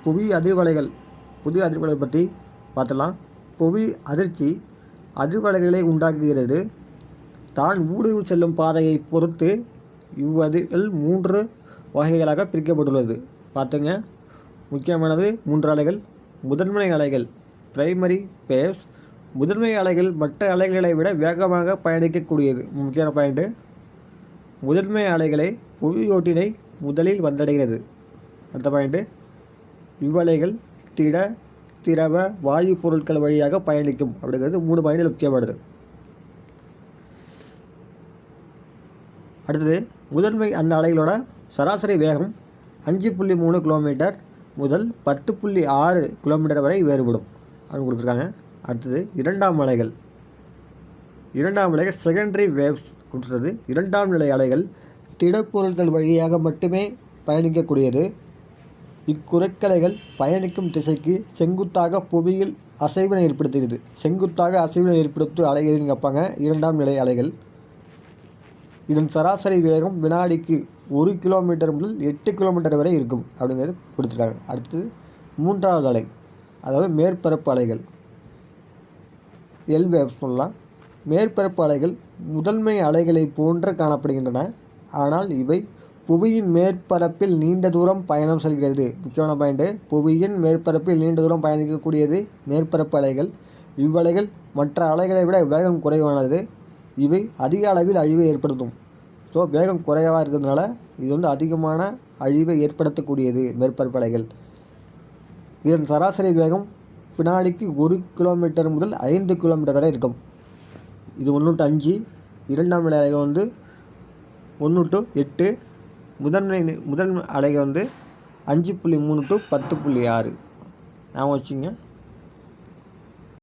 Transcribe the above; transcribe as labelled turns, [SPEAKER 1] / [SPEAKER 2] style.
[SPEAKER 1] புவி அதிர்வலைகள் பற்றி பார்த்துடலாம். புவி அதிர்ச்சி அதிர்வலைகளை உண்டாக்குகிறது. தான் ஊடுருவி செல்லும் பாதையை பொறுத்து இவ்வதிர்கள் 3 வகைகளாக பிரிக்கப்பட்டுள்ளது. பார்த்துங்க, முக்கியமானது 3 அலைகள். முதன்மை அலைகள் பிரைமரி வேவ்ஸ். முதன்மை அலைகள் மற்ற அலைகளை விட வேகமாக பயணிக்கக்கூடியது. முக்கியமான பாயிண்ட்டு, முதன்மை அலைகளை புவியோட்டினை முதலில் வந்தடைகிறது. அடுத்த பாயிண்ட்டு, இவ்வலைகள் திரவ வாயு பொருட்கள் வழியாக பயணிக்கும். அப்படிங்கிறது 3 பாயிண்டில் முக்கியமானது. அடுத்தது, முதன்மை அந்த அலைகளோட சராசரி வேகம் 5.3 கிலோமீட்டர் முதல் 10.6 கிலோமீட்டர் வரை வேறுபடும் அப்படின்னு கொடுத்துருக்காங்க. அடுத்தது, இரண்டாம் அலைகள் செகண்டரி வேவ்ஸ் கொடுத்துருது. இரண்டாம் நிலை அலைகள் திடப்பொருட்கள் வழியாக மட்டுமே பயணிக்கக்கூடியது. இக்குறைக்கலைகள் பயணிக்கும் திசைக்கு செங்குத்தாக புவியில் அசைவினை ஏற்படுத்துகிறது. செங்குத்தாக அசைவினை ஏற்படுத்தும் அலை எதுன்னு கேட்பாங்க. இரண்டாம் நிலை அலைகள். இதன் சராசரி வேகம் வினாடிக்கு 1 கிலோமீட்டர் முதல் 8 கிலோமீட்டர் வரை இருக்கும் அப்படிங்கிறது கொடுத்துருக்காங்க. அடுத்து, மூன்றாவது அலை, அதாவது மேற்பரப்பு அலைகள், எல் வேவ்ஸ் சொல்லலாம். மேற்பரப்பு அலைகள் முதன்மை அலைகளை போன்று காணப்படுகின்றன. ஆனால் இவை புவியின் மேற்பரப்பில் நீண்ட தூரம் பயணம் செல்கிறது. முக்கியமான பாயிண்ட்டு, புவியின் மேற்பரப்பில் நீண்ட தூரம் பயணிக்கக்கூடியது மேற்பரப்பு அலைகள். இவ்வலைகள் மற்ற அலைகளை விட வேகம் குறைவானது. இவை அதிக அளவில் அழிவை ஏற்படுத்தும். ஸோ வேகம் குறைவாக இருக்கிறதுனால இது அதிகமான அழிவை ஏற்படுத்தக்கூடியது மேற்பரப்பு அலைகள். இதன் சராசரி வேகம் வினாடிக்கு 1 கிலோமீட்டர் முதல் 5 கிலோமீட்டர் வரை இருக்கும். இது 1 to 5. இரண்டாம் நிலை அலைகள் 1 to 8. முதல் அலைகள் 5.3 to 10.6. ஞாபகம் வச்சுங்க.